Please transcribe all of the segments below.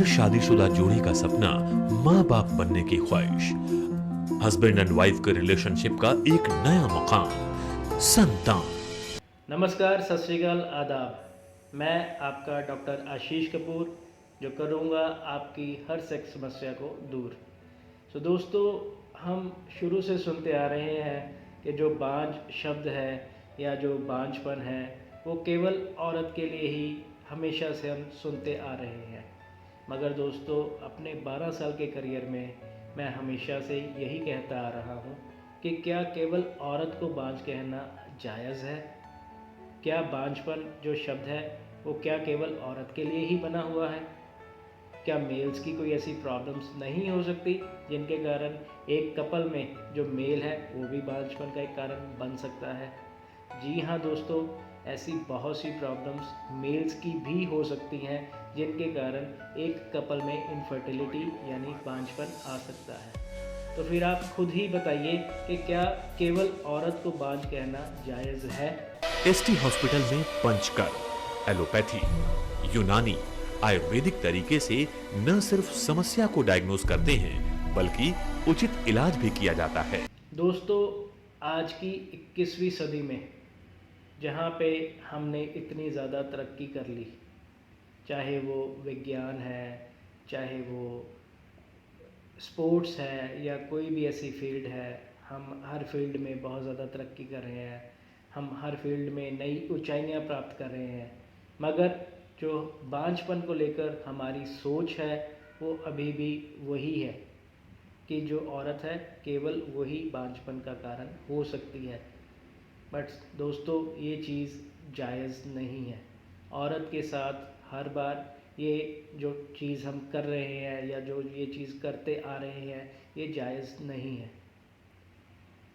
शादीशुदा जोड़ी का सपना माँ बाप बनने की ख्वाहिश, हस्बैंड एंड वाइफ के रिलेशनशिप का एक नया मुकाम, संतान। नमस्कार, सत श्री अकाल, आदाब। मैं आपका डॉक्टर आशीष कपूर जो करूँगा आपकी हर सेक्स समस्या को दूर। दोस्तों, हम शुरू से सुनते आ रहे हैं कि जो बांझ शब्द है या जो बांझपन है वो केवल औरत के लिए ही हमेशा से हम सुनते आ रहे हैं। मगर दोस्तों, अपने 12 साल के करियर में मैं हमेशा से यही कहता आ रहा हूँ कि क्या केवल औरत को बांझ कहना जायज़ है? क्या बांझपन जो शब्द है वो क्या केवल औरत के लिए ही बना हुआ है? क्या मेल्स की कोई ऐसी प्रॉब्लम्स नहीं हो सकती जिनके कारण एक कपल में जो मेल है वो भी बांझपन का एक कारण बन सकता है? जी हाँ दोस्तों, ऐसी बहुत सी प्रॉब्लम्स मेल्स की भी हो सकती हैं जिनके कारण एक कपल में इनफर्टिलिटी यानी बांझपन आ सकता है। तो फिर आप खुद ही बताइए कि क्या केवल औरत को बांझ कहना जायज़ है? एसटी हॉस्पिटल में पंचकर्म, एलोपैथी, यूनानी, आयुर्वेदिक तरीके से न सिर्फ समस्या को डायग्नोस करते हैं बल्कि उचित इलाज भी किया जाता है। दोस्तों, आज की 21वीं सदी में जहाँ पे हमने इतनी ज़्यादा तरक्की कर ली, चाहे वो विज्ञान है, चाहे वो स्पोर्ट्स है या कोई भी ऐसी फील्ड है, हम हर फील्ड में बहुत ज़्यादा तरक्की कर रहे हैं। हम हर फील्ड में नई ऊंचाइयां प्राप्त कर रहे हैं। मगर जो बांझपन को लेकर हमारी सोच है वो अभी भी वही है कि जो औरत है केवल वही बांझपन का कारण हो सकती है। बट दोस्तों, ये चीज़ जायज़ नहीं है। औरत के साथ हर बार ये जो चीज़ हम कर रहे हैं या जो ये चीज़ करते आ रहे हैं ये जायज़ नहीं है।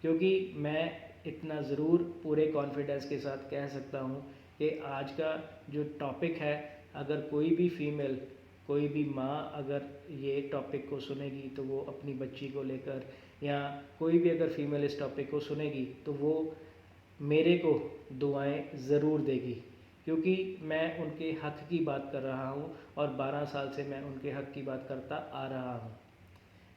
क्योंकि मैं इतना ज़रूर पूरे कॉन्फिडेंस के साथ कह सकता हूँ कि आज का जो टॉपिक है, अगर कोई भी फीमेल, कोई भी माँ अगर ये टॉपिक को सुनेगी तो वो अपनी बच्ची को लेकर, या कोई भी अगर फीमेल इस टॉपिक को सुनेगी तो वो मेरे को दुआएं ज़रूर देगी। क्योंकि मैं उनके हक़ की बात कर रहा हूँ और 12 साल से मैं उनके हक़ की बात करता आ रहा हूँ।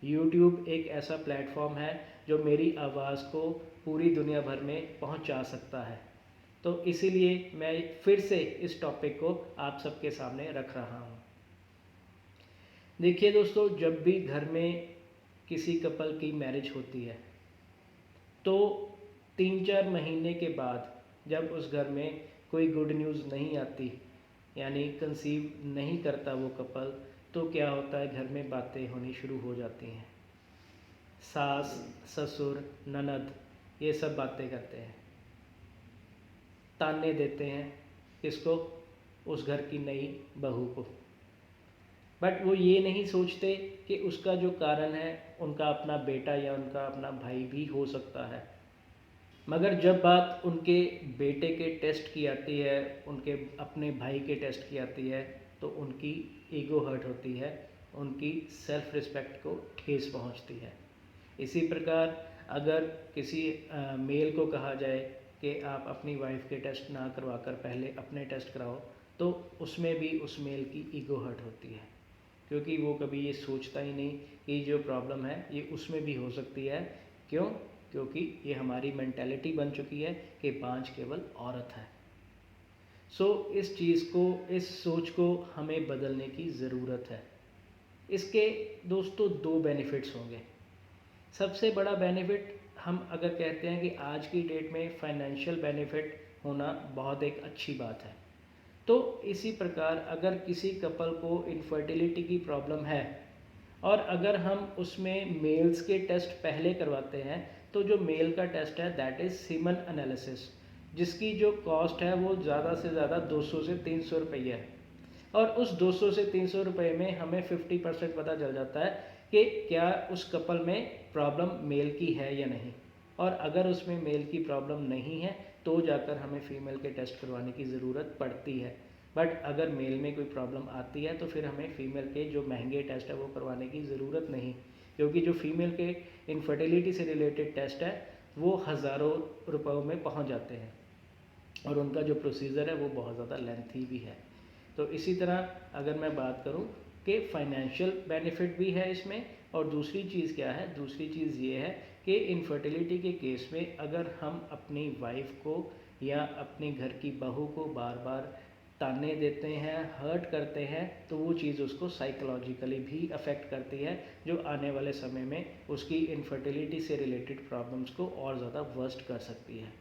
यूट्यूब एक ऐसा प्लेटफॉर्म है जो मेरी आवाज़ को पूरी दुनिया भर में पहुंचा सकता है। तो इसीलिए मैं फिर से इस टॉपिक को आप सबके सामने रख रहा हूं। देखिए दोस्तों, जब भी घर में किसी कपल की मैरिज होती है तो 3-4 महीने के बाद जब उस घर में कोई गुड न्यूज़ नहीं आती, यानी कंसीव नहीं करता वो कपल, तो क्या होता है, घर में बातें होनी शुरू हो जाती हैं। सास, ससुर, ननद ये सब बातें करते हैं, ताने देते हैं किसको, उस घर की नई बहू को। बट वो ये नहीं सोचते कि उसका जो कारण है उनका अपना बेटा या उनका अपना भाई भी हो सकता है। मगर जब बात उनके बेटे के टेस्ट की आती है, उनके अपने भाई के टेस्ट की आती है, तो उनकी ईगो हर्ट होती है, उनकी सेल्फ रिस्पेक्ट को ठेस पहुंचती है। इसी प्रकार अगर किसी मेल को कहा जाए कि आप अपनी वाइफ के टेस्ट ना करवा कर पहले अपने टेस्ट कराओ, तो उसमें भी उस मेल की ईगो हर्ट होती है। क्योंकि वो कभी ये सोचता ही नहीं कि जो प्रॉब्लम है ये उसमें भी हो सकती है। क्यों? क्योंकि ये हमारी मेंटालिटी बन चुकी है कि बांझ केवल औरत है। इस चीज़ को, इस सोच को हमें बदलने की ज़रूरत है। इसके दोस्तों 2 बेनिफिट्स होंगे। सबसे बड़ा बेनिफिट हम अगर कहते हैं कि आज की डेट में फाइनेंशियल बेनिफिट होना बहुत एक अच्छी बात है। तो इसी प्रकार अगर किसी कपल को इनफर्टिलिटी की प्रॉब्लम है और अगर हम उसमें मेल्स के टेस्ट पहले करवाते हैं, तो जो मेल का टेस्ट है दैट इज़ सीमन एनालिसिस, जिसकी जो कॉस्ट है वो ज़्यादा से ज़्यादा 200 से 300 रुपये है। और उस 200 से 300 रुपये में हमें 50% पता चल जाता है कि क्या उस कपल में प्रॉब्लम मेल की है या नहीं। और अगर उसमें मेल की प्रॉब्लम नहीं है तो जाकर हमें फीमेल के टेस्ट करवाने की ज़रूरत पड़ती है। बट अगर मेल में कोई प्रॉब्लम आती है तो फिर हमें फ़ीमेल के जो महंगे टेस्ट है वो करवाने की ज़रूरत नहीं, क्योंकि जो फीमेल के इनफर्टिलिटी से रिलेटेड टेस्ट है वो हज़ारों रुपयों में पहुंच जाते हैं और उनका जो प्रोसीजर है वो बहुत ज़्यादा लेंथी भी है। तो इसी तरह अगर मैं बात करूं कि फाइनेंशियल बेनिफिट भी है इसमें, और दूसरी चीज़ क्या है, दूसरी चीज़ ये है कि इनफर्टिलिटी के केस में अगर हम अपनी वाइफ को या अपने घर की बहू को बार बार ताने देते हैं, हर्ट करते हैं, तो वो चीज़ उसको साइकोलॉजिकली भी अफेक्ट करती है, जो आने वाले समय में उसकी इनफर्टिलिटी से रिलेटेड प्रॉब्लम्स को और ज़्यादा वर्स्ट कर सकती है।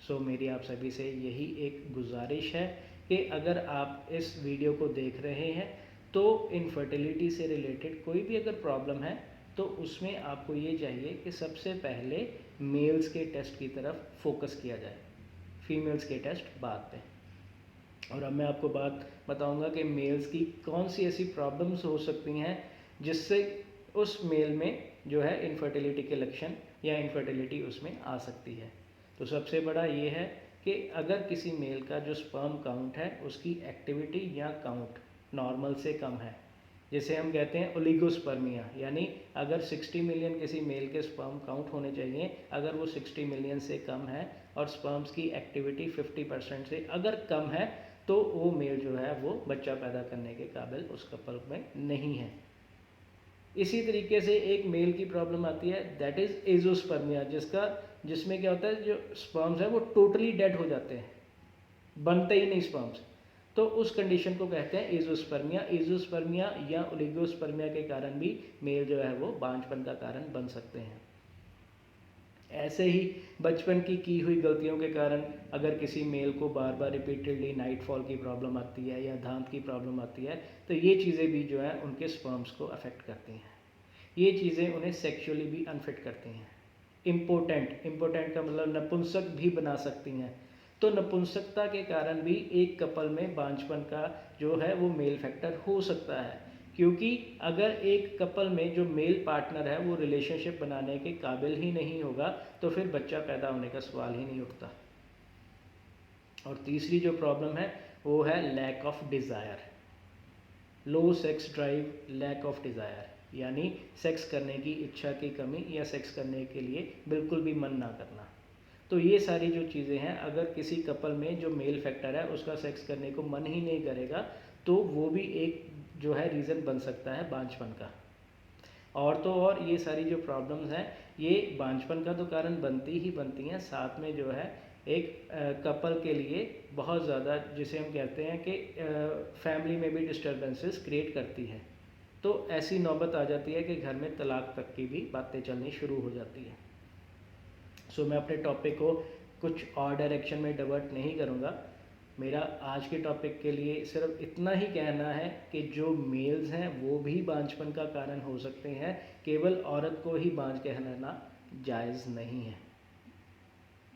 सो मेरी आप सभी से यही एक गुजारिश है कि अगर आप इस वीडियो को देख रहे हैं तो इनफर्टिलिटी से रिलेटेड कोई भी अगर प्रॉब्लम है तो उसमें आपको ये चाहिए कि सबसे पहले मेल्स के टेस्ट की तरफ फोकस किया जाए, फीमेल्स के टेस्ट बाद में। और अब मैं आपको बात बताऊंगा कि मेल्स की कौन सी ऐसी प्रॉब्लम्स हो सकती हैं जिससे उस मेल में जो है इनफर्टिलिटी के लक्षण या इनफर्टिलिटी उसमें आ सकती है। तो सबसे बड़ा ये है कि अगर किसी मेल का जो स्पर्म काउंट है उसकी एक्टिविटी या काउंट नॉर्मल से कम है, जैसे हम कहते हैं ओलिगोस्पर्मिया, यानी अगर 60 मिलियन किसी मेल के स्पर्म काउंट होने चाहिए, अगर वो 60 मिलियन से कम है और स्पर्म्स की एक्टिविटी 50% से अगर कम है, तो वो मेल जो है वो बच्चा पैदा करने के काबिल उस कपल में नहीं है। इसी तरीके से एक मेल की प्रॉब्लम आती है, दैट इज़ एजोस्पर्मिया, जिसमें क्या होता है, जो स्पर्म्स है वो टोटली डेड हो जाते हैं, बनते ही नहीं स्पर्म्स, तो उस कंडीशन को कहते हैं एजोस्पर्मिया। एजोस्पर्मिया या ओलिगोस्पर्मिया के कारण भी मेल जो है वो बांझपन का कारण बन सकते हैं। ऐसे ही बचपन की हुई गलतियों के कारण अगर किसी मेल को बार बार रिपीटेडली नाइटफॉल की प्रॉब्लम आती है या दांत की प्रॉब्लम आती है, तो ये चीज़ें भी जो है उनके स्पर्म्स को अफेक्ट करती हैं, ये चीज़ें उन्हें सेक्सुअली भी अनफिट करती हैं। इम्पोर्टेंट का मतलब नपुंसक भी बना सकती हैं। तो नपुंसकता के कारण भी एक कपल में बांझपन का जो है वो मेल फैक्टर हो सकता है, क्योंकि अगर एक कपल में जो मेल पार्टनर है वो रिलेशनशिप बनाने के काबिल ही नहीं होगा तो फिर बच्चा पैदा होने का सवाल ही नहीं उठता। और तीसरी जो प्रॉब्लम है वो है lack of desire, low sex drive, lack of desire, यानी सेक्स करने की इच्छा की कमी या सेक्स करने के लिए बिल्कुल भी मन ना करना। तो ये सारी जो चीज़ें हैं, अगर किसी कपल में जो मेल फैक्टर है उसका सेक्स करने को मन ही नहीं करेगा तो वो भी एक जो है रीज़न बन सकता है बांझपन का। और तो और ये सारी जो प्रॉब्लम्स हैं ये बांझपन का तो कारण बनती ही बनती हैं, साथ में जो है एक कपल के लिए बहुत ज़्यादा, जिसे हम कहते हैं कि फैमिली में भी डिस्टर्बेंसेस क्रिएट करती है। तो ऐसी नौबत आ जाती है कि घर में तलाक तक की भी बातें चलनी शुरू हो जाती है। सो मैं अपने टॉपिक को कुछ और डायरेक्शन में डाइवर्ट नहीं करूँगा। मेरा आज के टॉपिक के लिए सिर्फ इतना ही कहना है कि जो मेल्स हैं वो भी बांझपन का कारण हो सकते हैं, केवल औरत को ही बांझ कहलाना जायज़ नहीं है।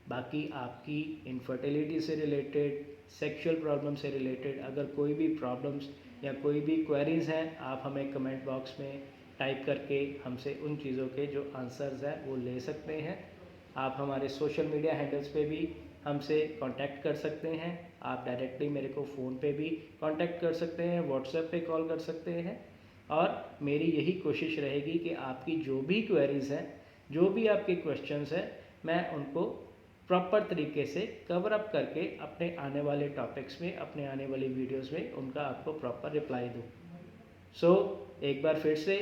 बाकी आपकी इनफर्टिलिटी से रिलेटेड, सेक्सुअल प्रॉब्लम से रिलेटेड अगर कोई भी प्रॉब्लम्स या कोई भी क्वेरीज़ हैं, आप हमें कमेंट बॉक्स में टाइप करके हमसे उन चीज़ों के जो आंसर्स हैं वो ले सकते हैं। आप हमारे सोशल मीडिया हैंडल्स पे भी हमसे कांटेक्ट कर सकते हैं। आप डायरेक्टली मेरे को फ़ोन पे भी कांटेक्ट कर सकते हैं, व्हाट्सएप पे कॉल कर सकते हैं। और मेरी यही कोशिश रहेगी कि आपकी जो भी क्वेरीज़ हैं, जो भी आपके क्वेश्चंस हैं, मैं उनको प्रॉपर तरीके से कवर अप करके अपने आने वाले टॉपिक्स में, अपने आने वाली वीडियोस में उनका आपको प्रॉपर रिप्लाई दूँ। सो एक बार फिर से,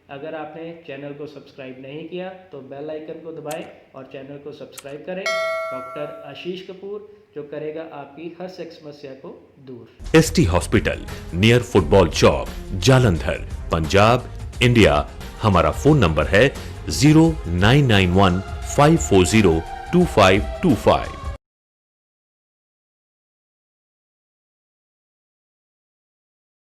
अगर आपने चैनल को सब्सक्राइब नहीं किया तो बेल आइकन को दबाएं और चैनल को सब्सक्राइब करें। डॉक्टर आशीष कपूर, जो करेगा आपकी हर सेक्स समस्या को दूर। ST हॉस्पिटल, नियर फुटबॉल चौक, जालंधर, पंजाब, इंडिया। हमारा फ़ोन नंबर है 0991 540 2525।